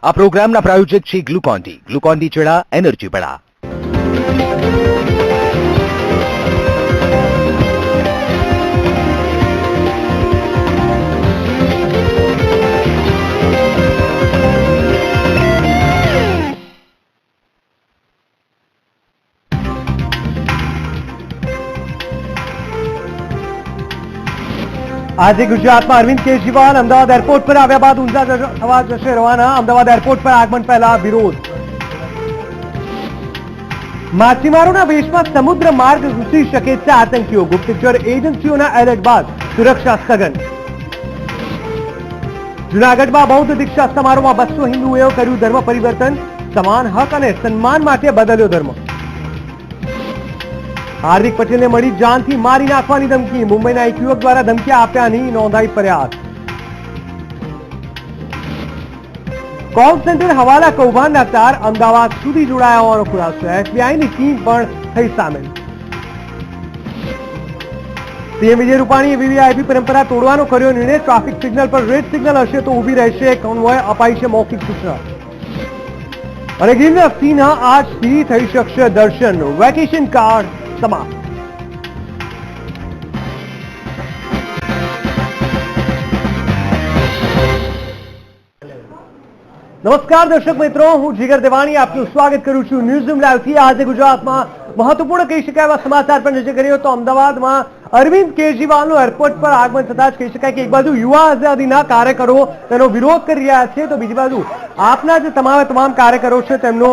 આ પ્રોગ્રામના પ્રાયોજક છે ગ્લુકોન ડી ચેડા એનર્જી બડા। આજે ગુજરાતમાં અરવિંદ કેજરીવાલ અમદાવાદ એરપોર્ટ પર આવ્યા બાદ ઊંઝા થવા જશે રવાના। અમદાવાદ એરપોર્ટ પર આગમન પહેલા વિરોધ। માછીમારોના વેશમાં સમુદ્ર માર્ગ ઘૂસી શકે છે આતંકીઓ। ગુપ્તચર એજન્સીઓના એલર્ટ બાદ સુરક્ષા સ્થગન। જૂનાગઢમાં બૌદ્ધ દીક્ષા સમારોહમાં 200 હિન્દુઓએ કર્યું ધર્મ પરિવર્તન। સમાન હક અને સન્માન માટે બદલ્યો ધર્મ। हार्दिक पटेल ने मળી जानथी मारी नाखवानी धमकी। मुंबईना एक युवक द्वारा धमकी आप्यानी नोंधाई फरियाद। कॉल सेंटर हवाला कौभांडना तार अमदावाद सुधी जोड़ाया होવાનો ખુલાસો। એફબીઆઈની ટીમ પણ થઈ સામેલ। સીએમ વિજય રૂપાણીએ વીવીઆઈપી પરંપરા તોડવાનો કર્યો નિર્ણય। ટ્રાફિક સિગ્નલ પર રેડ સિગ્નલ હશે તો ઊભી રહેશે કોન્વોય। અપાઈ છે મૌખિક સૂચના। અને ગિરનાર સિંહના આજથી થઈ શકશે દર્શન। વેકેશન કાર્ડ समाप्त। नमस्कार दर्शक मित्रों, हूँ जिगर देवाणी आपનું સ્વાગત કરું છું ન્યૂઝરૂમ લાઈવ થી। આજે ગુજરાતમાં મહત્વપૂર્ણ કહી શકાય એવા સમાચાર પર નજર કરીએ તો અમદાવાદમાં અરવિંદ કેજરીવાલનું એરપોર્ટ પર આગમન થતા જ કહી શકાય કે એક બાજુ યુવા આઝાદીના કાર્યકરો તેનો વિરોધ કરી રહ્યા છે તો બીજી બાજુ આપના જે તમામ કાર્યકરો છે તેમનો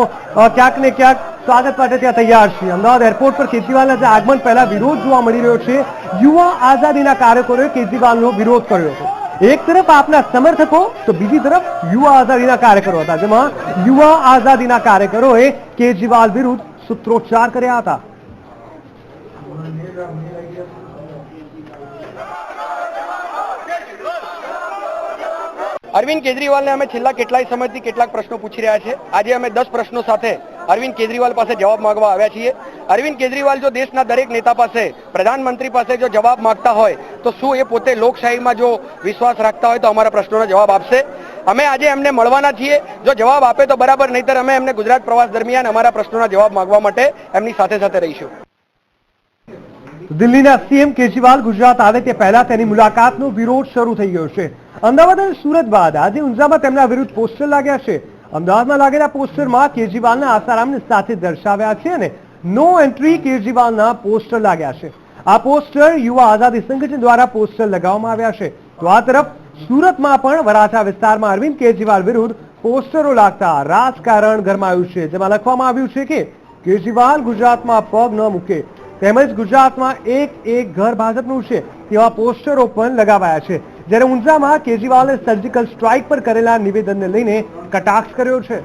ક્યાંક ને ક્યાંક स्वागत માટે ત્યાં તૈયાર છે। અમદાવાદ એરપોર્ટ પર કેજરીવાલના જે આગમન પહેલા વિરોધ જોવા મળી રહ્યો છે। યુવા આઝાદીના કાર્યકરોએ કેજરીવાલનો વિરોધ કર્યો હતો। એક તરફ આપના સમર્થકો તો બીજી તરફ યુવા આઝાદીના કાર્યકરો હતા, જેમાં યુવા આઝાદીના કાર્યકરોએ કેજરીવાલ વિરુદ્ધ સૂત્રોચ્ચાર કર્યા હતા। અરવિંદ કેજરીવાલને અમે છેલ્લા કેટલાય સમયથી કેટલાક પ્રશ્નો પૂછી રહ્યા છે। આજે અમે 10 પ્રશ્નો સાથે અરવિંદ કેજરીવાલ પાસે જવાબ માંગવા આવ્યા છીએ। અરવિંદ કેજરીવાલ જો દેશના દરેક નેતા પાસે, પ્રધાનમંત્રી પાસે જો જવાબ માંગતા હોય તો શું એ પોતે લોકશાહીમાં જો વિશ્વાસ રાખતા હોય તો અમારા પ્રશ્નોનો જવાબ આપશે। અમે આજે એમને મળવાના છીએ। જો જવાબ આપે તો બરાબર, નહીતર અમે એમને ગુજરાત પ્રવાસ દરમિયાન અમારા પ્રશ્નોના જવાબ માંગવા માટે એમની સાથે સાથે રહીશું। દિલ્હીના સીએમ કેજરીવાલ ગુજરાત આવે તે પહેલા તેની મુલાકાતનો વિરોધ શરૂ થઈ ગયો છે। અમદાવાદ અને સુરત બાદ આજે ઊંઝામાં તેમના વિરુદ્ધ પોસ્ટર લાગ્યા છે। અમદાવાદમાં लागेला પોસ્ટરમાં કેજરીવાલના આસારામને સાથે દર્શાવ્યા છે અને નો એન્ટ્રી કેજરીવાલના પોસ્ટર લાગ્યા છે। આ પોસ્ટર યુવા આઝાદી સંગઠન દ્વારા પોસ્ટર લગાવવામાં આવ્યા છે। તો આ તરફ સુરતમાં પણ વરાછા વિસ્તારમાં અરવિંદ કેજરીવાલ વિરુદ્ધ પોસ્ટરો લાગતા રાજકારણ ગરમાયું છે, જેમાં લખવામાં આવ્યું છે કે કેજરીવાલ ગુજરાતમાં પગ ન મૂકે તેમજ ગુજરાતમાં એક ઘર ભાજપનું છે તેવા પોસ્ટરો પણ લગાવાયા છે। જ્યારે ઊંઝામાં કેજરીવાલે સર્જિકલ સ્ટ્રાઇક પર કરેલા નિવેદનને લઈને કટાક્ષ કર્યો છે।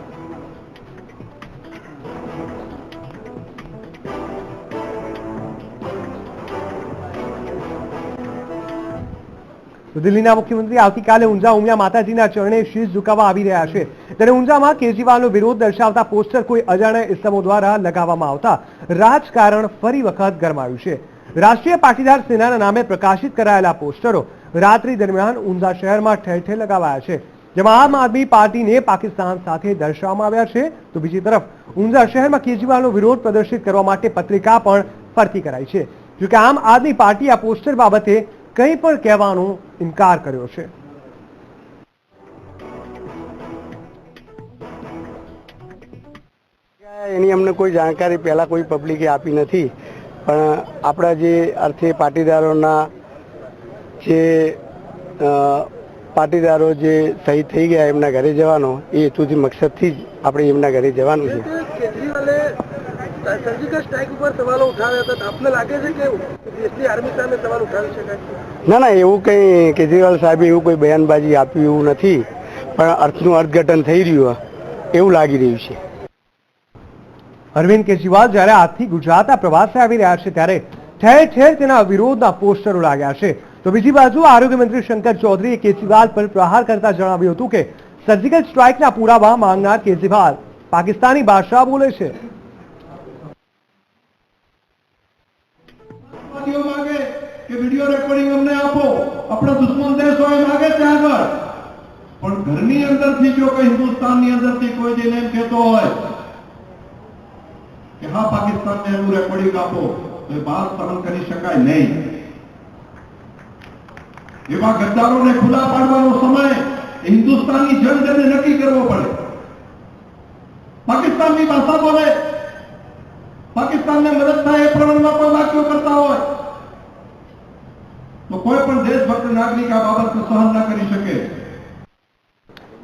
દિલ્હીના મુખ્યમંત્રી આવતીકાલે ઊંઝા ઉમિયા માતાજીના ચરણે શીશ ઝુકાવવા આવી રહ્યા છે। ત્યારે ઊંઝામાં કેજરીવાલનો વિરોધ દર્શાવતા પોસ્ટર કોઈ અજાણ્યા ઇસમો દ્વારા લગાવવામાં આવતા રાજકારણ ફરી વખત ગરમાયું છે। રાષ્ટ્રીય પાટીદાર સેનાના નામે પ્રકાશિત કરાયેલા પોસ્ટરો રાત્રિ દરમિયાન ઊંઝા શહેરમાં ઠેર ઠેર લગાવાયા છે, જેમાં આમ આદમી પાર્ટીને પાકિસ્તાન સાથે દર્શાવવામાં આવ્યા છે। તો બીજી તરફ ઊંઝા શહેરમાં કેજરીવાલનો વિરોધ પ્રદર્શિત કરવા માટે પત્રિકા પણ ફરતી કરાઈ છે। જોકે આમ આદમી પાર્ટી આ પોસ્ટર બાબતે કંઈ પણ કહેવાનો ઇનકાર કર્યો છે। એની અમને કોઈ જાણકારી પહેલા કોઈ પબ્લિકે આપી નથી, પણ આપણા જે અર્થે પાટીદારોના જે પાટીદારો જે શહીદ થઈ ગયા એમના ઘરે જવાનો એ હેતુથી મકસદથી જ આપણે એમના ઘરે જવાનું છે। કેજરીવાલે સર્જિકલ સ્ટ્રાઇક ઉપર સવાલો ઉઠાવ્યા હતા, આપને લાગે છે કે દેશની આર્મી સામે સવાલ ઉઠાવી શકાય? ના, એવું કંઈ કેજરીવાલ સાહેબે એવું કોઈ બયાનબાજી આપ્યું એવું નથી, પણ અર્થનું અર્થઘટન થઈ રહ્યું એવું લાગી રહ્યું છે। અરવિંદ કેજરીવાલ જ્યારે આજથી ગુજરાતના પ્રવાસે આવી રહ્યા છે ત્યારે ઠેર ઠેર તેના વિરોધના પોસ્ટરો લાગ્યા છે। તો બીજી બાજુ આરોગ્ય મંત્રી શંકર ચૌધરીએ કેજરીવાલ પર પ્રહાર કરતા જણાવ્યું હતું કે સર્જિકલ સ્ટ્રાઇકના પુરાવા માંગનાર કેજરીવાલ પાકિસ્તાની ભાષા બોલે છે। કે વિડિયો રેકોર્ડિંગ અમને આપો, આપણો દુશ્મન દેશ હોય માગે ત્યાં આગળ પણ ઘરની અંદરથી જો કોઈ હિન્દુસ્તાનની અંદરથી કોઈ જઈને એમ કહેતો હોય કે હા પાકિસ્તાનને એનું રેકોર્ડિંગ આપો તો એ વાત સહન કરી શકાય નહીં. એવા ગદ્દારોને ખુલ્લા પાડવાનો સમય હિન્દુસ્તાનની જનતાને નક્કી કરવો પડે. પાકિસ્તાનની ભાષા બોલે, પાકિસ્તાનને મદદ થાય એ પ્રમાણમાં કોઈ વાક્યો કરતા હોય તો કોઈ પણ દેશભક્ત નાગરિક આ બાબતને સહન ન કરી શકે.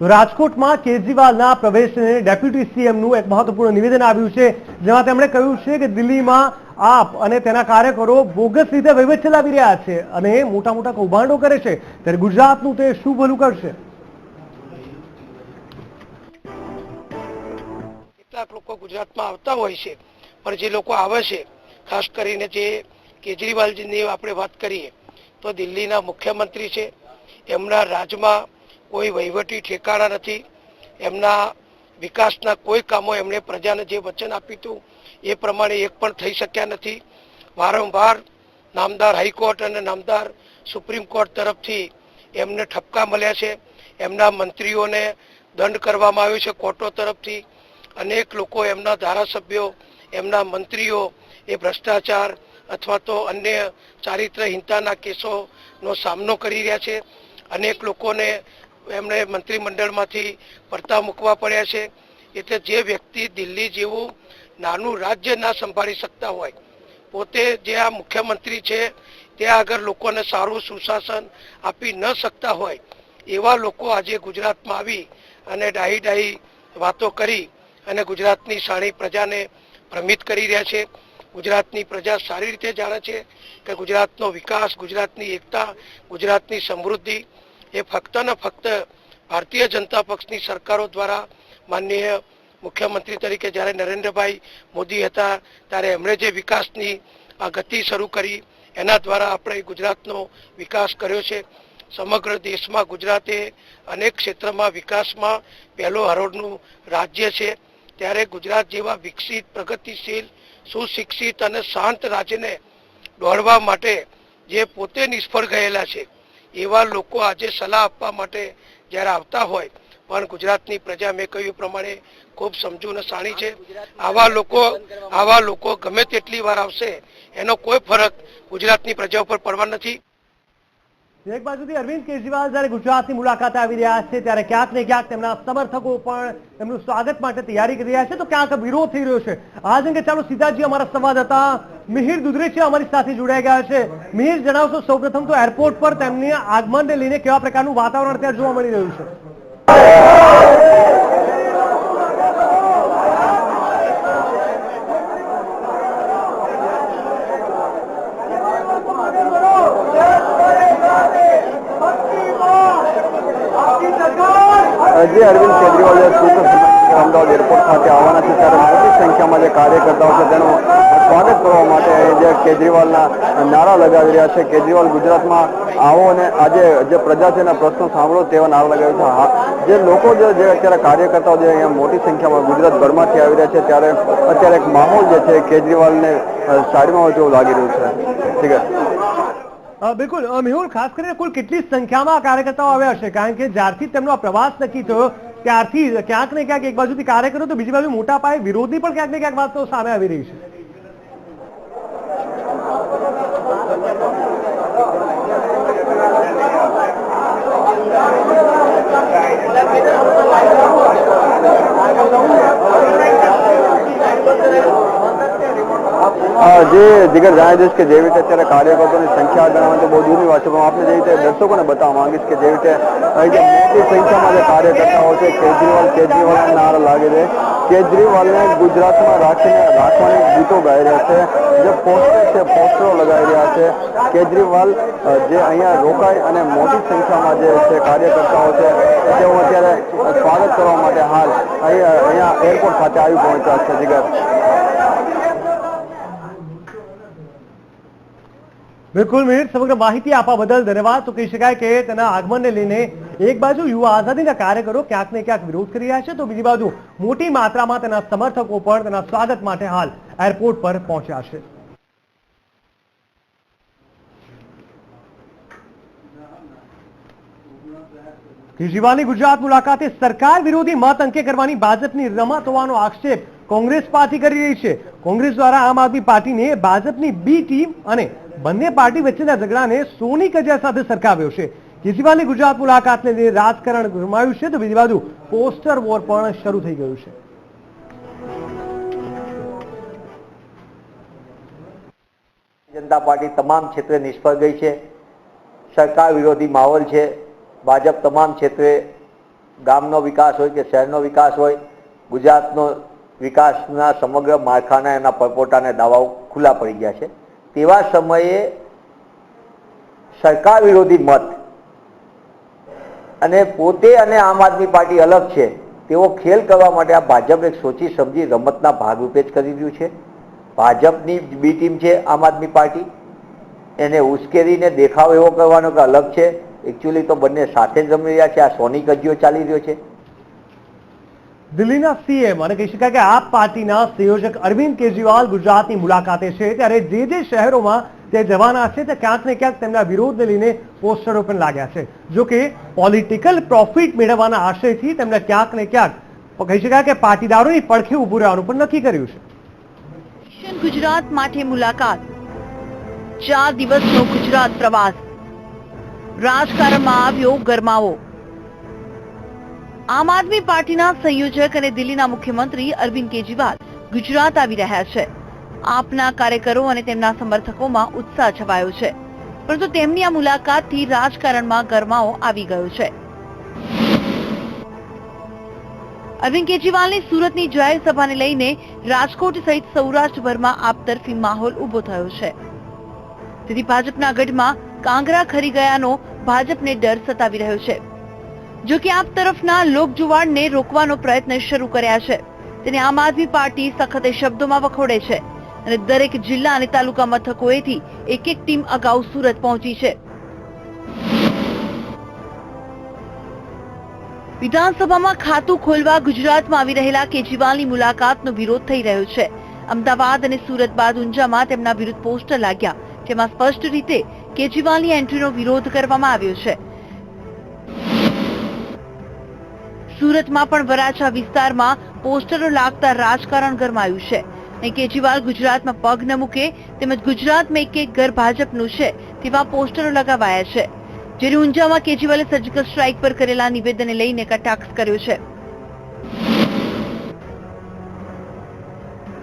રાજકોટમાં કેજરીવાલના પ્રવેશને ડેપ્યુટી સીએમનું એક મહત્વપૂર્ણ નિવેદન આવ્યું છે, જેમાં તેમણે કહ્યું છે કે દિલ્હીમાં આપ અને તેના કાર્યકરો બોગસ રીતે વહીવટ ચલાવી રહ્યા છે અને મોટા મોટા કૌભાંડો કરે છે, ત્યારે ગુજરાતનું તે શું ભલું કરશે? કેટલાક લોકો ગુજરાતમાં આવતા હોય છે, પણ જે લોકો આવે છે, ખાસ કરીને જે કેજરીવાલજીની આપણે વાત કરીએ તો દિલ્હીના મુખ્યમંત્રી છે, એમના રાજમાં કોઈ વહીવટી ઠેકાણા નથી, એમના વિકાસના કોઈ કામો એમણે પ્રજાને જે વચન આપ્યું હતું એ પ્રમાણે એક પણ થઈ શક્યા નથી. વારંવાર નામદાર હાઈકોર્ટ અને નામદાર સુપ્રીમ કોર્ટ તરફથી એમને ઠપકા મળ્યા છે, એમના મંત્રીઓને દંડ કરવામાં આવ્યો છે કોર્ટો તરફથી. અનેક લોકો, એમના ધારાસભ્યો, એમના મંત્રીઓ એ ભ્રષ્ટાચાર અથવા તો અન્ય ચારિત્રહીનતાના કેસોનો સામનો કરી રહ્યા છે. અનેક લોકોને એમણે મંત્રીમંડળમાંથી પડતા મૂકવા પડ્યા છે. એટલે જે વ્યક્તિ દિલ્હી જેવું નાનું રાજ્ય ના સંભાળી શકતા હોય, પોતે જે આ મુખ્યમંત્રી છે ત્યાં આગળ લોકોને સારું સુશાસન આપી ન શકતા હોય, એવા લોકો આજે ગુજરાતમાં આવી અને ડાહી વાતો કરી અને ગુજરાતની સારી પ્રજાને ભ્રમિત કરી રહ્યા છે. ગુજરાતની પ્રજા સારી રીતે જાણે છે કે ગુજરાતનો વિકાસ, ગુજરાતની એકતા, ગુજરાતની સમૃદ્ધિ એ ફક્ત ને ફક્ત ભારતીય જનતા પક્ષની સરકારો દ્વારા, માનનીય મુખ્યમંત્રી તરીકે જ્યારે નરેન્દ્રભાઈ મોદી હતા ત્યારે એમણે જે વિકાસની આ ગતિ શરૂ કરી એના દ્વારા આપણે ગુજરાતનો વિકાસ કર્યો છે. સમગ્ર દેશમાં ગુજરાતે અનેક ક્ષેત્રમાં વિકાસમાં પહેલો હરોળનું રાજ્ય છે, ત્યારે ગુજરાત જેવા વિકસિત, પ્રગતિશીલ, સુશિક્ષિત અને શાંત રાજ્યને દોડવા માટે જે પોતે નિષ્ફળ ગયેલા છે એવા લોકો આજે સલાહ આપવા માટે જ્યારે આવતા હોય, પણ ગુજરાતની પ્રજા મેં કહ્યું પ્રમાણે ખૂબ સમજુ અને શાણી છે. આવા લોકો ગમે તેટલી વાર આવશે એનો કોઈ ફરક ગુજરાતની પ્રજા ઉપર પડવા નથી. એક બાજુથી અરવિંદ કેજરીવાલ જ્યારે ગુજરાતની મુલાકાતે આવી રહ્યા છે ત્યારે ક્યાંક ને ક્યાંક તેમના સમર્થકો પણ તેમનું સ્વાગત માટે તૈયારી કરી રહ્યા છે, તો ક્યાંક વિરોધ થઈ રહ્યો છે. આ જ અંગે ચાલો સીધાજી અમારા સંવાદદાતા મિહિર દુધરેચિયા અમારી સાથે જોડાઈ ગયા છે. મિહિર, જણાવશો સૌપ્રથમ તો એરપોર્ટ પર તેમની આગમનને લઈને કેવા પ્રકારનું વાતાવરણ અત્યારે જોવા મળી રહ્યું છે? જે અરવિંદ કેજરીવાલ અમદાવાદ એરપોર્ટ ખાતે આવવાના છે ત્યારે મોટી સંખ્યામાં જે કાર્યકર્તાઓ છે તેનું સ્વાગત કરવા માટે જે કેજરીવાલના નારા લગાવી રહ્યા છે. કેજરીવાલ ગુજરાતમાં આવો અને આજે જે પ્રજા છે એના પ્રશ્નો સાંભળો તેવા નારા લગાવ્યા છે. જે લોકો જે અત્યારે કાર્યકર્તાઓ જે અહીંયા મોટી સંખ્યામાં ગુજરાતભરમાંથી આવી રહ્યા છે ત્યારે અત્યારે એક માહોલ જે છે કેજરીવાલને સાડીમાં હોય તેવું લાગી રહ્યું છે. ઠીક છે. બિલકુલ મેહુલ, ખાસ કરીને કુલ કેટલી સંખ્યામાં કાર્યકર્તાઓ આવ્યા હશે? કારણ કે જ્યારથી તેમનો આ પ્રવાસ નક્કી થયો ત્યારથી ક્યાંક ને ક્યાંક એક બાજુથી કાર્યકરો તો બીજી બાજુ મોટા પાયે વિરોધની પણ ક્યાંક ને ક્યાંક વાત તો સામે આવી રહી છે. જે જીગર જણાવી દઈશ કે જેવી રીતે અત્યારે કાર્યકર્તાઓની સંખ્યા ગણવાની તો બહુ દૂરની વાત છે, પણ આપણે જે રીતે દર્શકોને બતાવવા માંગીશ કે જેવી રીતે મોટી સંખ્યામાં જે કાર્યકર્તાઓ છે કેજરીવાલ નારા લાગે છે. કેજરીવાલને ગુજરાતમાં રાખવાની ગીતો ગાઈ રહ્યા છે, જે પોસ્ટરો લગાવી રહ્યા છે. કેજરીવાલ જે અહીંયા રોકાય અને મોટી સંખ્યામાં જે છે કાર્યકર્તાઓ છે તેઓ અત્યારે સ્વાગત કરવા માટે હાલ અહીંયા એરપોર્ટ ખાતે આવી પહોંચ્યા છે. જીગર, બિલકુલ મિહિર, સમગ્ર માહિતી આપવા બદલ ધન્યવાદ. તો કહી શકાય કે તેના આગમનને લઈને એક બાજુ યુવા આઝાદીના કાર્યકરો ક્યાંક ને ક્યાંક વિરોધ કરી રહ્યા છે, તો બીજી બાજુ મોટી માત્રામાં તેના સમર્થકો પણ તેના સ્વાગત માટે હાલ એરપોર્ટ પર પહોંચ્યા છે. કેજરીવાલની ગુજરાત મુલાકાતે સરકાર વિરોધી મત અંકે કરવાની ભાજપની રમત હોવાનો આક્ષેપ કોંગ્રેસ પાર્ટી કરી રહી છે. કોંગ્રેસ દ્વારા આમ આદમી પાર્ટીને ભાજપની બી ટીમ અને બંને પાર્ટી વચ્ચેના ઝઘડાને સોની કજિયા સાથે સરખાવ્યો છે. કેજરીવાલની ગુજરાત મુલાકાતને લઈને રાજકારણ ગરમાયું છે તો બીજી બાજુ પોસ્ટર વોર પણ શરૂ થઈ ગયું છે. જનતા પાર્ટી તમામ ક્ષેત્રે નિષ્ફળ ગઈ છે. સરકાર વિરોધી માહોલ છે. ભાજપ તમામ ક્ષેત્રે ગામનો વિકાસ હોય કે શહેરનો વિકાસ હોય, ગુજરાતનો વિકાસના સમગ્ર માળખાના એના પરપોટાના દાવાઓ ખુલ્લા પડી ગયા છે. તેવા સમયે સરકાર વિરોધી મત અને પોતે અને આમ આદમી પાર્ટી અલગ છે તેવો ખેલ કરવા માટે આ ભાજપ એક સોચી સમજી રમતના ભાગરૂપે જ કરી રહ્યું છે. ભાજપની બી ટીમ છે આમ આદમી પાર્ટી, એને ઉશ્કેરીને દેખાવ એવો કરવાનો કે અલગ છે. એકચ્યુઅલી તો બંને સાથે જ રમી રહ્યા છે. આ સોની કજિયો ચાલી રહ્યો છે. દિલ્હીના સીએમ અને કહી શકાય કે આપ પાર્ટીના સંયોજક અરવિંદ કેજરીવાલ ગુજરાતની મુલાકાતે છે ત્યારે જે શહેરોમાં તે જવાના છે તે ક્યાંક ને ક્યાંક તેમના વિરોધને લઈને પોસ્ટરો પણ લાગ્યા છે. જો કે પોલિટિકલ પ્રોફિટ મેળવવાના આશયથી તેમણે ક્યાંક ને ક્યાંક કહી શકાય કે પાટીદારોની પડખે ઉભું રહેવાનું પણ નક્કી કર્યું છે. ગુજરાત માટે મુલાકાત, 4 દિવસનો ગુજરાત પ્રવાસ, રાજકારણમાં આવ્યો ગરમાવો. આમ આદમી પાર્ટીના સંયોજક અને દિલ્હીના મુખ્યમંત્રી અરવિંદ કેજરીવાલ ગુજરાત આવી રહ્યા છે. આપના કાર્યકરો અને તેમના સમર્થકોમાં ઉત્સાહ છવાયો છે, પરંતુ તેમની આ મુલાકાતથી રાજકારણમાં ગરમાવો આવી ગયો છે. અરવિંદ કેજરીવાલની સુરતની જાહેર સભાને લઈને રાજકોટ સહિત સૌરાષ્ટ્રભરમાં આપતરફી માહોલ ઉભો થયો છે. તેથી ભાજપના ગઢમાં કાંગરા ખરી ગયાનો ભાજપને ડર સતાવી રહ્યો છે. જો કે આપ તરફના લોકજુવાળને રોકવાનો પ્રયત્ન શરૂ કર્યા છે. તેને આમ આદમી પાર્ટી સખત શબ્દોમાં વખોડે છે અને દરેક જિલ્લા અને તાલુકા મથકોએથી એક ટીમ અગાઉ સુરત પહોંચી છે. વિધાનસભામાં ખાતું ખોલવા ગુજરાતમાં આવી રહેલા કેજરીવાલની મુલાકાતનો વિરોધ થઈ રહ્યો છે. અમદાવાદ અને સુરત બાદ ઊંઝામાં તેમના વિરુદ્ધ પોસ્ટર લાગ્યા, જેમાં સ્પષ્ટ રીતે કેજરીવાલની એન્ટ્રીનો વિરોધ કરવામાં આવ્યો છે. સુરતમાં પણ વરાછા વિસ્તારમાં પોસ્ટરો લાગતા રાજકારણ ગરમાયું છે અને કેજરીવાલ ગુજરાતમાં પગ ન મૂકે તેમજ ગુજરાતમાં એક ઘર ભાજપનું છે તેવા પોસ્ટરો લગાવાયા છે. જ્યારે ઊંઝામાં કેજરીવાલે સર્જિકલ સ્ટ્રાઇક પર કરેલા નિવેદનને લઈને કટાક્ષ કર્યો છે.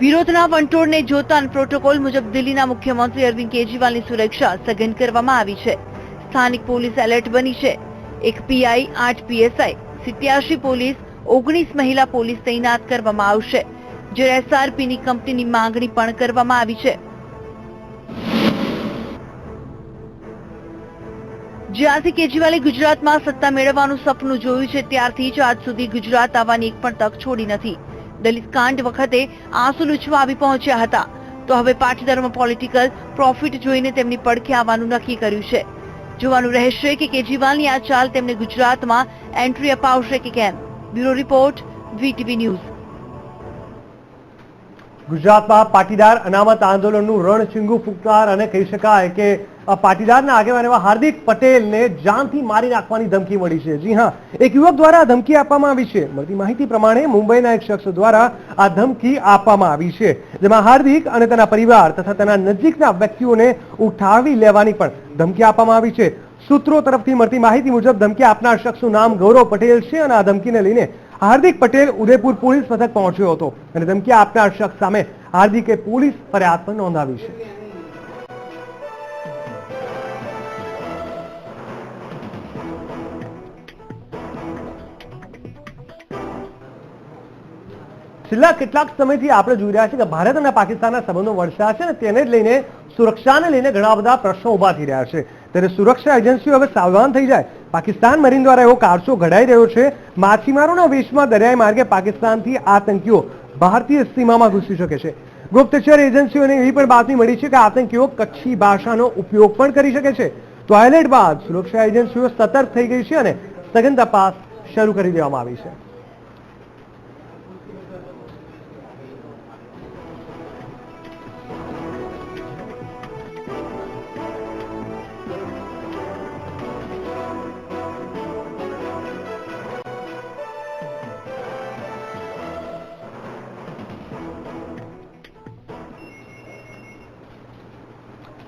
વિરોધના વંટોળને જોતા પ્રોટોકોલ મુજબ દિલ્હીના મુખ્યમંત્રી અરવિંદ કેજરીવાલની સુરક્ષા સઘન કરવામાં આવી છે. સ્થાનિક પોલીસ એલર્ટ બની છે. 1 પીઆઈ, 8 પીએસઆઈ, 87 પોલીસ, 19 મહિલા પોલીસ તૈનાત કરવામાં આવશે. જ્યારે એસઆરપીની કંપનીની માંગણી પણ કરવામાં આવી છે. જ્યારથી કેજરીવાલે ગુજરાતમાં સત્તા મેળવવાનું સપનું જોયું છે ત્યારથી જ આજ સુધી ગુજરાત આવવાની એક પણ તક છોડી નથી. દલિત કાંડ વખતે આંસુ લૂછવા આવી પહોંચ્યા હતા, તો હવે પાટીદારોમાં પોલિટિકલ પ્રોફિટ જોઈને તેમની પડખે આવવાનું નક્કી કર્યું છે. જોવાનું રહેશે કે કેજરીવાલની આ ચાલ તેમને ગુજરાતમાં એન્ટ્રી અપાવશે કે કેમ. Bureau report, VTV news. ગુજરાતમાં પાટીદાર અનામત આંદોલનનું રણચીંગુ ફૂંકનાર અને કહી શકાય કે પાટીદારના આગેવાન એવા હાર્દિક પટેલને જાનથી મારી નાખવાની ધમકી મળી છે. જી હા, એક યુવક દ્વારા ધમકી આપવામાં આવી છે. મળતી માહિતી પ્રમાણે મુંબઈના એક શખ્સ દ્વારા આ ધમકી આપવામાં આવી છે, જેમાં હાર્દિક અને તેના પરિવાર તથા તેના નજીકના વ્યક્તિઓને ઉઠાવી લેવાની પણ ધમકી આપવામાં આવી છે. સૂત્રો તરફથી મળતી માહિતી મુજબ ધમકી આપનાર શખ્સનું નામ ગૌરવ પટેલ છે અને આ ધમકીને લઈને હાર્દિક પટેલ ઉદયપુર પોલીસ મથક પહોંચ્યો હતો અને ધમકી આપનાર શખ્સ સામે હાર્દિકે પોલીસ ફરિયાદ પણ નોંધાવી છે. છેલ્લા કેટલાક સમયથી આપણે જોઈ રહ્યા છીએ કે ભારત અને પાકિસ્તાનના સંબંધો વણસ્યા છે અને તેને જ લઈને સુરક્ષાને લઈને ઘણા બધા પ્રશ્નો ઉભા થઈ રહ્યા છે. ત્યારે સુરક્ષા એજન્સીઓ હવે સાવધાન થઈ જાય. પાકિસ્તાન મરીન દ્વારા એવો કારસો ઘડાઈ રહ્યો છે. માછીમારોના વેશમાં દરિયાઈ માર્ગે પાકિસ્તાનથી આતંકીઓ ભારતીય સીમામાં ઘૂસી શકે છે. ગુપ્તચર એજન્સીઓને એવી પણ બાતમી મળી છે કે આતંકીઓ કચ્છી ભાષાનો ઉપયોગ પણ કરી શકે છે. તો આ એલર્ટ બાદ સુરક્ષા એજન્સીઓ સતર્ક થઈ ગઈ છે અને સઘન તપાસ શરૂ કરી દેવામાં આવી છે.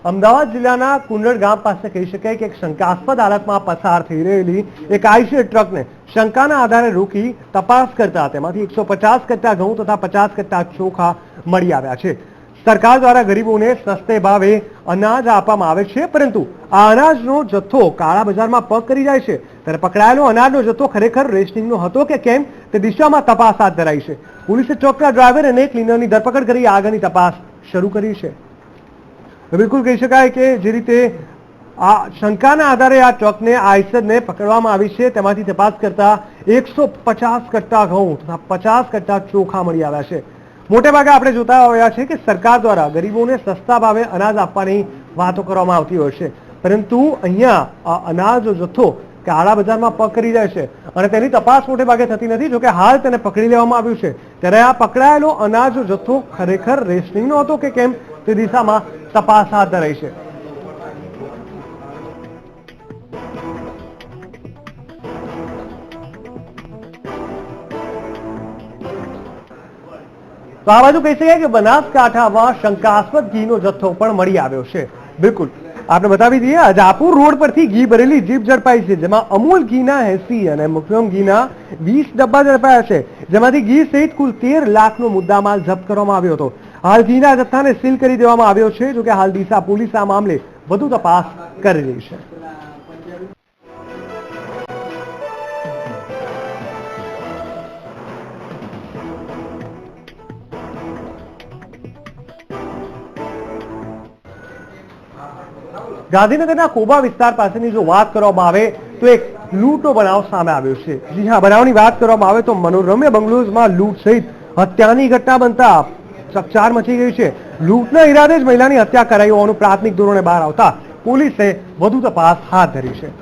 અમદાવાદ જિલ્લાના કુંડળ ગામ પાસે કહી શકાય કે એક શંકાસ્પદ હાલતમાં પસાર થઈ રહેલી એક આઈશર ટ્રકને શંકાના આધારે રોકી તપાસ કરતા તેમાંથી 150 કટ્ટા ઘઉં તથા 50 કટ્ટા ચોખા મળી આવ્યા છે. સરકાર દ્વારા ગરીબોને સસ્તે ભાવે અનાજ આપવામાં આવે છે, પરંતુ આ અનાજનો જથ્થો કાળા બજારમાં પગ કરી જાય છે. ત્યારે પકડાયેલો અનાજનો જથ્થો ખરેખર રેશનિંગનો હતો કે કેમ તે દિશામાં તપાસ હાથ ધરાઈ છે. પોલીસે ટ્રકના ડ્રાઈવર અને ક્લીનરની ધરપકડ કરી આગળની તપાસ શરૂ કરી છે. બિલકુલ કહી શકાય કે જે રીતે આ શંકાના આધારે આ ટ્રકને આઈસરને પકડવામાં આવી છે, તેમાંથી તપાસ કરતા 150 કટ્ટા ઘઉં તથા 50 કટ્ટા ચોખા મળી આવ્યા છે. મોટે ભાગે આપણે જોતા આવ્યા છે કે સરકાર દ્વારા ગરીબોને સસ્તા ભાવે અનાજ આપવાની વાતો કરવામાં આવતી હોય છે, પરંતુ અહીંયા આ અનાજનો જથ્થો કાળા બજારમાં પગ કરી જાય છે અને તેની તપાસ મોટે ભાગે થતી નથી. જોકે હાલ તેને પકડી લેવામાં આવ્યું છે. ત્યારે આ પકડાયેલો અનાજનો જથ્થો ખરેખર રેશનિંગનો હતો કે કેમ તે દિશામાં તપાસ હાથ ધરાઈ છે. તો આ બાજુ કહી શકાય કે બનાસકાંઠામાં શંકાસ્પદ ઘીનો જથ્થો પણ મળી આવ્યો છે. બિલકુલ આપણે બતાવી દઈએ, અજાપુર રોડ પરથી ઘી ભરેલી જીપ ઝડપાઈ છે, જેમાં અમૂલ ઘીના 80 અને મુખ્યમ ઘીના 20 ડબ્બા ઝડપાયા છે, જેમાંથી ઘી સહિત કુલ 13 લાખનો મુદ્દામાલ જપ્ત કરવામાં આવ્યો હતો. હાલ ઘીના જથ્થાને સીલ કરી દેવામાં આવ્યો છે. જોકે હાલ ડીસા પોલીસ આ મામલે વધુ તપાસ કરી રહી છે. ગાંધીનગરના કોબા વિસ્તાર પાસેની જો વાત કરવામાં આવે તો એક લૂંટનો બનાવ સામે આવ્યો છે. જી હા, બનાવની વાત કરવામાં આવે તો મનોરમ્ય બંગલોઝમાં લૂંટ સહિત હત્યાની ઘટના બનતા ચકચાર મચી ગઈ છે. લૂંટના ઈરાદે જ મહિલાની હત્યા કરાઈ હોવાનું પ્રાથમિક ધોરણે બહાર આવતા પોલીસે વધુ તપાસ હાથ ધરી છે.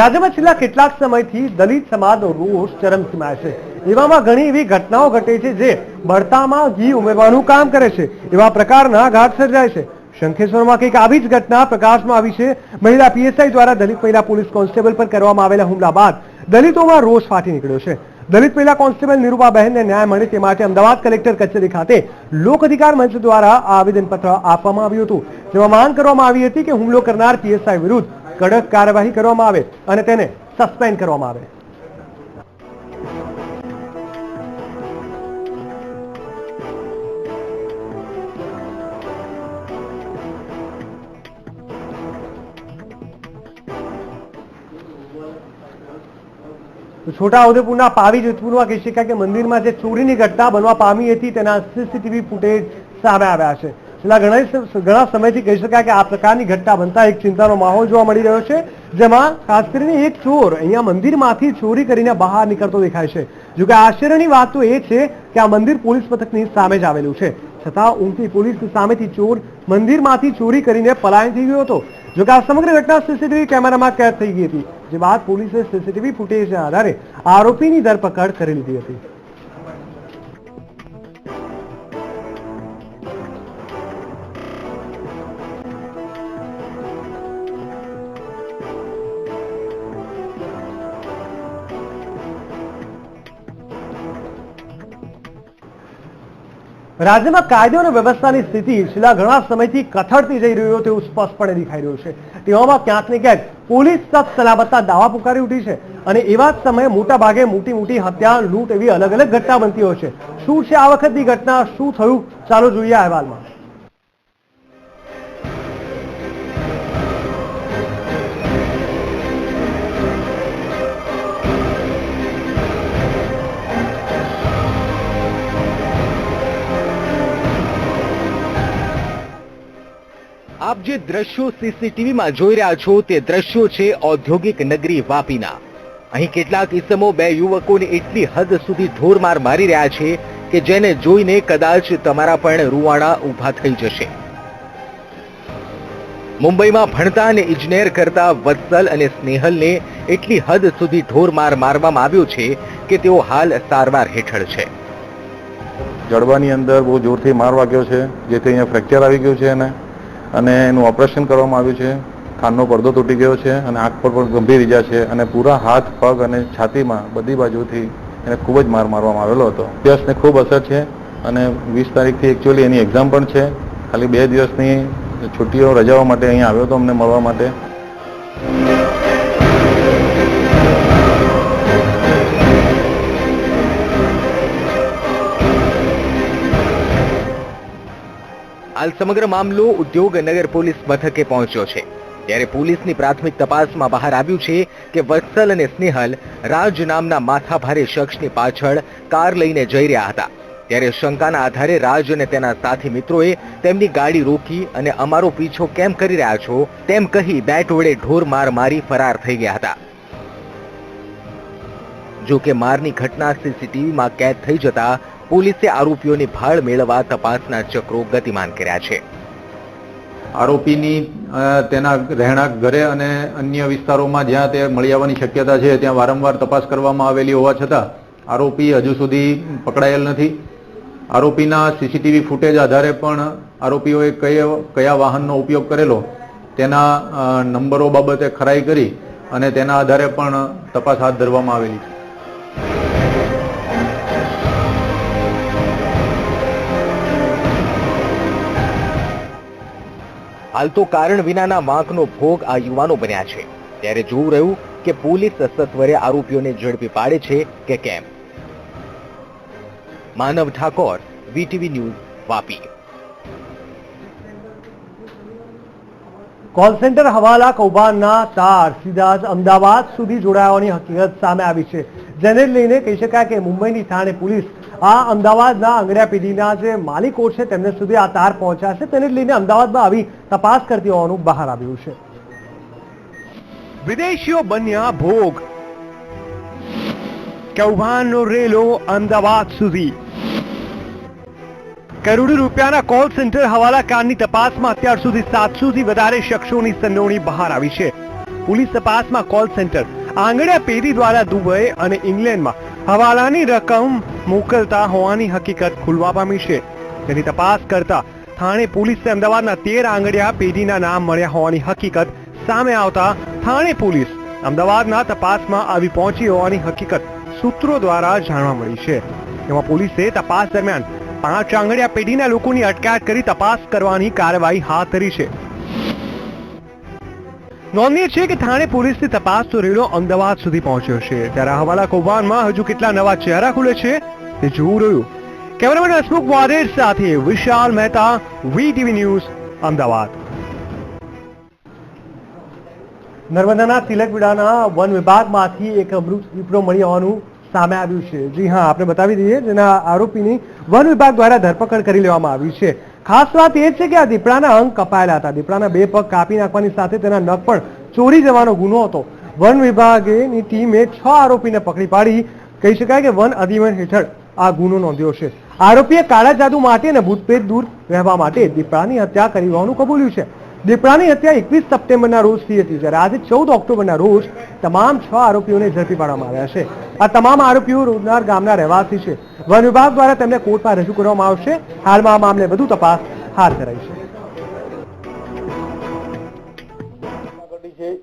રાજ્યમાં છેલ્લા કેટલાક સમયથી દલિત સમાજનો રોષ ચરમસીમાએ છે. એવામાં ઘણી એવી ઘટનાઓ ઘટે છે જે બળતામાં ઘી ઉમેરવાનું કામ કરે છે. એવા પ્રકારના ઘાટ સર્જાય છે. શંખેશ્વરમાં કંઈક આવી જ ઘટના પ્રકાશમાં આવી છે. મહિલા પીએસઆઈ દ્વારા દલિત મહિલા પોલીસ કોન્સ્ટેબલ પર કરવામાં આવેલા હુમલા બાદ દલિતોમાં રોષ ફાટી નીકળ્યો છે. દલિત મહિલા કોન્સ્ટેબલ નિરૂપાબહેનને ન્યાય મળે તે માટે અમદાવાદ કલેક્ટર કચેરી ખાતે લોક અધિકાર મંચ દ્વારા આવેદનપત્ર આપવામાં આવ્યું હતું, જેમાં માંગ કરવામાં આવી હતી કે હુમલો કરનાર પીએસઆઈ વિરુદ્ધ કડક કાર્યવાહી કરવામાં આવે અને તેને સસ્પેન્ડ કરવામાં આવે. છોટાઉદેપુરના પાવી જેતપુરમાં કહી શકાય કે મંદિરમાં જે ચોરીની ઘટના બનવા પામી હતી તેના સીસીટીવી ફૂટેજ સામે આવ્યા છે. છેલ્લા ઘણા સમયથી કહી શકાય કે આ પ્રકારની ઘટના બનતા એક ચિંતાનો માહોલ જોવા મળી રહ્યો છે, જેમાં ખાસ કરીને એક ચોર અહીંયા મંદિરમાંથી ચોરી કરીને બહાર નીકળતો દેખાય છે. જોકે આશ્ચર્યની વાત તો એ છે કે આ મંદિર પોલીસ મથકની સામે જ આવેલું છે, છતાં ઊંઘતી પોલીસની સામેથી ચોર મંદિરમાંથી ચોરી કરીને પલાયન થઈ ગયો હતો. જોકે આ સમગ્ર ઘટના સીસીટીવી કેમેરામાં કેદ થઈ ગઈ હતી, જે બાદ પોલીસે સીસીટીવી ફૂટેજના આધારે આરોપીની ધરપકડ કરી લીધી હતી. રાજ્યમાં કાયદો અને વ્યવસ્થાની સ્થિતિ છેલ્લા ઘણા સમયથી કથળતી જઈ રહ્યો તેવું સ્પષ્ટપણે દેખાઈ રહ્યું છે. તેવામાં ક્યાંક ને ક્યાંક પોલીસ સખ્ત સલામતના દાવા પુકારી ઉઠી છે અને એવા જ સમયે મોટા ભાગે મોટી હત્યા, લૂંટ એવી અલગ અલગ ઘટના બનતી હોય છે. શું છે આ વખતની ઘટના, શું થયું, ચાલો જોઈએ આ અહેવાલમાં. આપ જે દ્રશ્યો સીસીટીવીમાં જોઈ રહ્યા છો તે દ્રશ્યો છે ઔદ્યોગિક નગરી વાપીના. અહીં કેટલાક ઇસમો બે યુવકોને એટલી હદ સુધી ઢોરમાર મારી રહ્યા છે કે જેને જોઈને કદાચ તમારા પણ રૂવાણા ઊભા થઈ જશે. મુંબઈમાં ભણતા અને ઇજનેર કરતા વત્સલ અને સ્નેહલને એટલી હદ સુધી ઢોરમાર મારવામાં આવ્યો છે કે તેઓ હાલ સારવાર હેઠળ છે. જડબાની અંદર બહુ જોરથી માર વાગ્યો છે, જેથી અહીંયા ફ્રેક્ચર આવી ગયું છે એને, અને એનું ઓપરેશન કરવામાં આવ્યું છે. કાનનો પડદો તૂટી ગયો છે અને આંખ પર પણ ગંભીર ઈજા છે, અને પૂરા હાથ, પગ અને છાતીમાં બધી બાજુથી એને ખૂબ જ માર મારવામાં આવેલો હતો. અભ્યાસને ખૂબ અસર છે, અને 20 તારીખથી એકચ્યુઅલી એની એક્ઝામ પણ છે. ખાલી 2 દિવસની છુટ્ટીઓ રજાઓ માટે અહીંયા આવ્યો હતો અમને મળવા માટે. હાલ સમગ્ર મામલો ઉદ્યોગનગર પોલીસ મથકે પહોંચ્યો છે, ત્યારે પોલીસની પ્રાથમિક તપાસમાં બહાર આવ્યું છે કે વત્સલ અને સ્નેહલ રાજ નામના માથાભારે શખ્સની પાછળ કાર લઈને જઈ રહ્યા હતા. ત્યારે શંકાના આધારે રાજ અને તેના સાથી મિત્રોએ તેમની ગાડી રોકી અને અમારો પીછો કેમ કરી રહ્યા છો તેમ કહી બેટ વડે ઢોર માર મારી ફરાર થઈ ગયા હતા. જો કે મારની ઘટના સીસીટીવીમાં કેદ થઈ જતા પોલીસે આરોપીઓની ભાળ મેળવવા તપાસના ચક્રો ગતિમાન કર્યા છે. આરોપીની તેના રહેણાંક ઘરે અને અન્ય વિસ્તારોમાં જ્યાં તે મળી આવવાની શક્યતા છે ત્યાં વારંવાર તપાસ કરવામાં આવેલી હોવા છતાં આરોપી હજુ સુધી પકડાયેલ નથી. આરોપીના સીસીટીવી ફૂટેજ આધારે પણ આરોપીઓએ કયા વાહનનો ઉપયોગ કરેલો તેના નંબરો બાબતે ખરાઈ કરી અને તેના આધારે પણ તપાસ હાથ ધરવામાં આવેલી છે. હાલ તો કારણ વિનાના વાંકનો ભોગ આ યુવાનો બન્યા છે, ત્યારે જોવું રહ્યું કે પોલીસ સત્વરે આરોપીઓને ઝડપી પાડે છે કે કેમ. Manav Thakor, VTV news, Vapi. Call center હવાલા કૌભાંડના તાર સીધા જ અમદાવાદ સુધી જોડાવાની હકીકત સામે આવી છે, જેને લઈને કહી શકાય કે મુંબઈની થાણે પોલીસ આ અમદાવાદના આંગડિયા પેઢીના જે માલિકો છે તેમને સુધી આ તાર પહોંચ્યા છે, તેને લઈને અમદાવાદમાં આવી તપાસ કરતી હોવાનું બહાર આવ્યું છે. વિદેશીઓ બન્યા ભોગ, કૌભાંડનો રેલો અમદાવાદ સુધી. કરોડો રૂપિયાના કોલ સેન્ટર હવાલા કાંડની તપાસમાં અત્યાર સુધી 700 થી વધારે શખ્સોની સંડોવણી બહાર આવી છે. પોલીસ તપાસમાં કોલ સેન્ટર આંગડિયા પેઢી દ્વારા દુબઈ અને ઇંગ્લેન્ડમાં હવાલાની રકમ મોકલતા હોવાની હકીકત ખુલવા પામી છે. તેની તપાસ કરતા થાણે પોલીસે અમદાવાદના 13 આંગડિયા પેઢીના નામ મળ્યા હોવાની હકીકત સામે આવતા થાણે પોલીસ અમદાવાદના તપાસમાં આવી પહોંચી હોવાની હકીકત સૂત્રો દ્વારા જાણવા મળી છે. તેમાં પોલીસે તપાસ દરમિયાન 5 આંગડિયા પેઢીના લોકોની અટકાયત કરી તપાસ કરવાની કાર્યવાહી હાથ ધરી છે. નોંધનીય છે કે થાણે પોલીસની તપાસનો રેલો અમદાવાદ સુધી પહોંચ્યો છે, ત્યારે હવાલા કૌભાંડમાં હજુ કેટલા નવા ચહેરા ખુલે છે તે જોવું રહ્યું. કેમેરામેન હસમુખ વાડેર સાથે વિશાલ મહેતા, વીટીવી ન્યૂઝ, અમદાવાદ. નર્મદાના તિલકવિડાના વન વિભાગમાંથી એક મૃત દીપડો મળી હોવાનું સામે આવ્યું છે. જી હા, આપણે બતાવી દઈએ, જેના આરોપીની વન વિભાગ દ્વારા ધરપકડ કરી લેવામાં આવી છે. ખાસ વાત એ છે કે આ દીપડાના અંગ કપાયેલા હતા. દીપડાના 2 પગ કાપી નાખવાની સાથે તેના નખ પણ ચોરી જવાનો ગુનો હતો. વન વિભાગની ટીમે 6 આરોપીને પકડી પાડી કહી શકાય કે વન અધિનિયમ હેઠળ આ ગુનો નોંધ્યો છે. આરોપીએ કાળા જાદુ માટે અને ભૂતપ્રેત દૂર રહેવા માટે દીપડાની હત્યા કરી હોવાનું કબૂલ્યું છે. દીપડાની હત્યા 21 સપ્ટેમ્બરના રોજ થઈ હતી, જ્યારે આજે 14 ઓક્ટોબરના રોજ તમામ 6 આરોપીઓને ઝડપી પાડવામાં આવ્યા છે. આ તમામ આરોપીઓ રોજનાર ગામના રહેવાસી છે. વન વિભાગ દ્વારા તેમને કોર્ટમાં રજૂ કરવામાં આવશે. હાલમાં આ મામલે વધુ તપાસ હાથ ધરાઈ છે.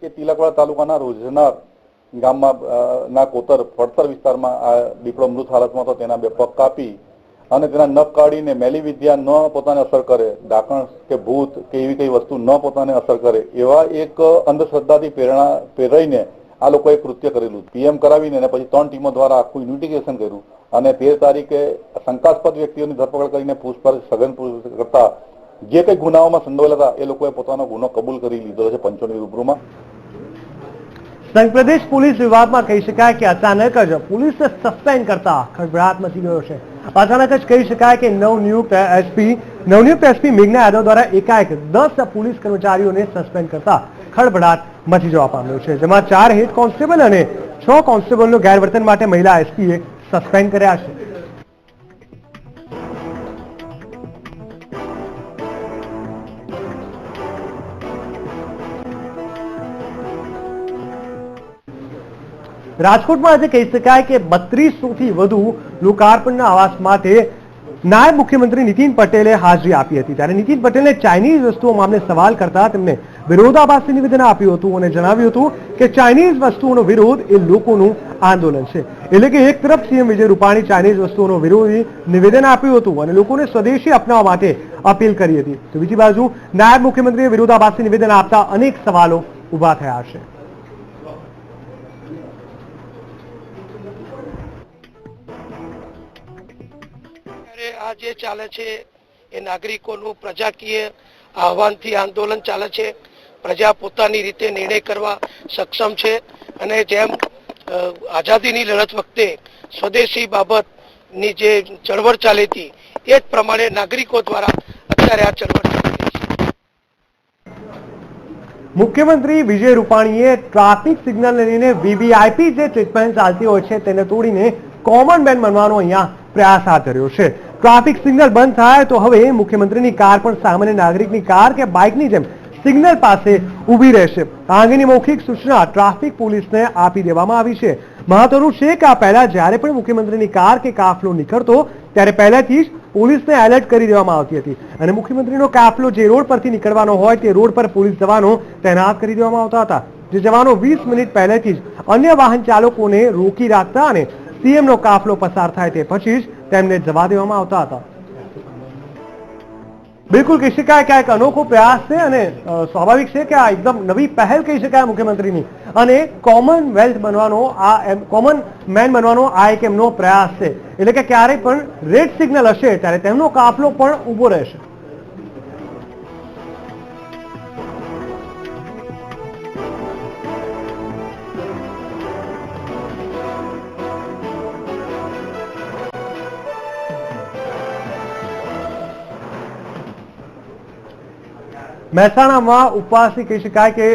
કે તિલકવાડા તાલુકાના રોજનાર ગામમાં ના કોતર ફળતર વિસ્તારમાં આ દીપડો મૃત હાલતમાં હતો. તેના 2 પગ કાપી અને તેના નખ કાઢીને મેલી વિદ્યા ન પોતાને અસર કરે, ડાકણ કે ભૂત કે એવી કઈ વસ્તુ ન પોતાને અસર કરે, એવા એક અંધશ્રદ્ધાથી પ્રેરાઈને આ લોકોએ કૃત્ય કરેલું. પીએમ કરાવીને અને પછી 3 ટીમો દ્વારા આખું ઇન્વેસ્ટિગેશન કર્યું અને 13 તારીખે શંકાસ્પદ વ્યક્તિઓની ધરપકડ કરીને પૂછપરછ સઘન કરતા જે કઈ ગુનાઓમાં સંડોવાયેલા હતા એ લોકોએ પોતાનો ગુનો કબૂલ કરી લીધો છે પંચોની રૂબરૂમાં. સંઘ પ્રદેશ પોલીસ વિભાગમાં કહી શકાય કે અચાનક જ પોલીસે સસ્પેન્ડ કરતા ખળભળાટ મચી ગયો છે. અચાનક જ કહી શકાય કે નવનિયુક્ત એસપી મેઘના યાદવ દ્વારા એકાએક 10 પોલીસ કર્મચારીઓને સસ્પેન્ડ કરતા ખળભળાટ મચી જવા પામ્યો છે, જેમાં 4 હેડ કોન્સ્ટેબલ અને 6 કોન્સ્ટેબલનો ગેરવર્તન માટે મહિલા એસપીએ સસ્પેન્ડ કર્યા છે. રાજકોટમાં આજે કહી શકાય કે 3200 થી વધુ લોકાર્પણના આવાસ માટે નાયબ મુખ્યમંત્રી નીતિન પટેલે હાજરી આપી હતી ત્યારે નીતિન પટેલે ચાઇનીઝ વસ્તુઓ મામલે સવાલ કરતા તેમને વિરોધાભાસી નિવેદન આપ્યું હતું અને જણાવ્યું હતું કે ચાઇનીઝ વસ્તુઓનો વિરોધ એ લોકોનું આંદોલન છે. એટલે કે એક તરફ સીએમ વિજય રૂપાણી ચાઇનીઝ વસ્તુઓનો વિરોધી નિવેદન આપ્યું હતું અને લોકોને સ્વદેશી અપનાવવા માટે અપીલ કરી હતી, તો બીજી બાજુ નાયબ મુખ્યમંત્રીએ વિરોધાભાસી નિવેદન આપતા અનેક સવાલો ઉભા થયા છે. આ જે ચાલે છે એ નાગરિકોનું પ્રજાકીય આહવાનથી આંદોલન ચાલે છે. પ્રજા પોતાની રીતે નિર્ણય કરવા સક્ષમ છે અને જેમ આઝાદીની લડત વખતે સ્વદેશી બાબતની જે ચળવળ ચાલી હતી એ જ પ્રમાણે નાગરિકો દ્વારા અત્યારે આ ચળવળ ચાલી રહી છે. મુખ્યમંત્રી વિજય રૂપાણીએ ટ્રાફિક સિગ્નલને લઈને વીવીઆઈપી જે ટ્રીટમેન્ટ ચાલતી હોય છે તેને તોડીને કોમન મેન બનવાનો અહીંયા પ્રયાસ હાથ ધર્યો છે. ટ્રાફિક સિગ્નલ બંધ થાય તો હવે મુખ્યમંત્રીની કાર પણ સામાન્ય નાગરિકની કાર કે બાઇકની જેમ સિગ્નલ પાસે ઊભી રહેશે. આ અંગેની મૌખિક સૂચના ટ્રાફિક પોલીસને આપી દેવામાં આવી છે. મહત્વનું છે કે આ પહેલા જ્યારે પણ મુખ્યમંત્રીની કાર કે કાફલો નીકળતો ત્યારે પહેલાથી જ પોલીસને એલર્ટ કરી દેવામાં આવતી હતી અને મુખ્યમંત્રીનો કાફલો જે રોડ પરથી નીકળવાનો હોય તે રોડ પર પોલીસ જવાનો તૈનાત કરી દેવામાં આવતા હતા. જે જવાનો 20 મિનિટ પહેલેથી જ અન્ય વાહન ચાલકોને રોકી રાખતા અને સીએમનો કાફલો પસાર થાય તે પછી જ તેમને જવા દેવામાં આવતા હતા. બિલકુલ કહી શકાય કે આ એક અનોખો પ્રયાસ છે અને સ્વાભાવિક છે કે આ એકદમ નવી પહેલ કહી શકાય મુખ્યમંત્રીની અને કોમનવેલ્થ બનવાનો કોમન મેન બનવાનો આ એક એમનો પ્રયાસ છે. એટલે કે ક્યારેય પણ રેડ સિગ્નલ હશે ત્યારે તેમનો કાફલો પણ ઊભો રહેશે. મહેસાણામાં ઉપવાસી કહી શકાય કે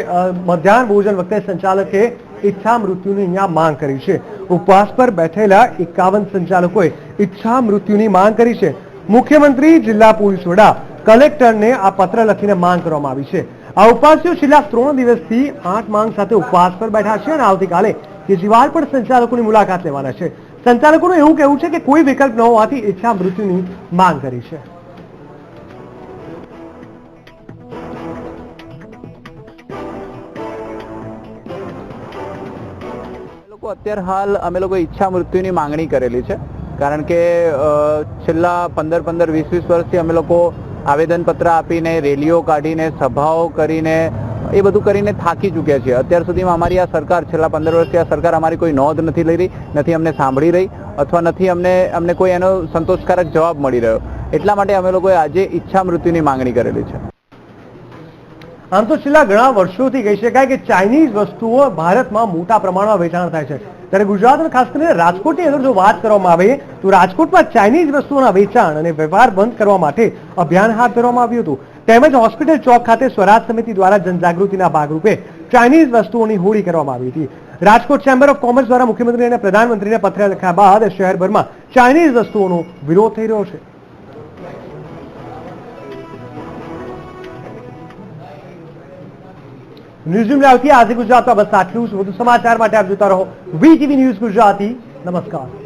મધ્યાહન ભોજન વખતે સંચાલકે ઈચ્છા મૃત્યુની અહીંયા માંગ કરી છે. ઉપવાસ પર બેઠેલા 51 સંચાલકોએ ઈચ્છા મૃત્યુની માંગ કરી છે. મુખ્યમંત્રી, જિલ્લા પોલીસ વડા, કલેક્ટરને આ પત્ર લખીને માંગ કરવામાં આવી છે. આ ઉપવાસીઓ છેલ્લા 3 દિવસથી 8 માંગ સાથે ઉપવાસ પર બેઠા છે અને આવતીકાલે કેજરીવાલ પણ સંચાલકોની મુલાકાત લેવાના છે. સંચાલકોનું એવું કહેવું છે કે કોઈ વિકલ્પ ન હોવાથી ઈચ્છા મૃત્યુની માંગ કરી છે. અત્યારે હાલ અમે લોકો ઈચ્છા મૃત્યુની માંગણી કરેલી છે, કારણ કે છેલ્લા 15-20 વર્ષથી અમે લોકો આવેદનપત્ર આપીને, રેલીઓ કાઢીને, સભાઓ કરીને એ બધું કરીને થાકી ચૂક્યા છીએ. અત્યાર સુધીમાં અમારી આ સરકાર, છેલ્લા 15 વર્ષથી આ સરકાર અમારી કોઈ નોંધ નથી લઈ રહી, નથી અમને સાંભળી રહી અથવા નથી અમને કોઈ એનો સંતોષકારક જવાબ મળી રહ્યો. એટલા માટે અમે લોકોએ આજે ઈચ્છા મૃત્યુની માંગણી કરેલી છે. આમ તો છેલ્લા ઘણા વર્ષોથી કહી શકાય કે ચાઇનીઝ વસ્તુઓ ભારતમાં મોટા પ્રમાણમાં વેચાણ થાય છે. ત્યારે ગુજરાત અને ખાસ કરીને રાજકોટની અંદર જો વાત કરવામાં આવે તો રાજકોટમાં ચાઇનીઝ વસ્તુઓના વેચાણ અને વેપાર બંધ કરવા માટે અભિયાન હાથ ધરવામાં આવ્યું હતું. તેમજ હોસ્પિટલ ચોક ખાતે સ્વરાજ સમિતિ દ્વારા જનજાગૃતિના ભાગરૂપે ચાઇનીઝ વસ્તુઓની હોળી કરવામાં આવી હતી. રાજકોટ ચેમ્બર ઓફ કોમર્સ દ્વારા મુખ્યમંત્રી અને પ્રધાનમંત્રીને પત્ર લખ્યા બાદ શહેરભરમાં ચાઇનીઝ વસ્તુઓનો વિરોધ થઈ રહ્યો છે. ન્યૂઝરૂમ લાઈવથી આજે ગુજરાતમાં બસ આટલું જ. વધુ સમાચાર માટે આપ જોતા રહો વીટીવી ન્યૂઝ ગુજરાતી. નમસ્કાર.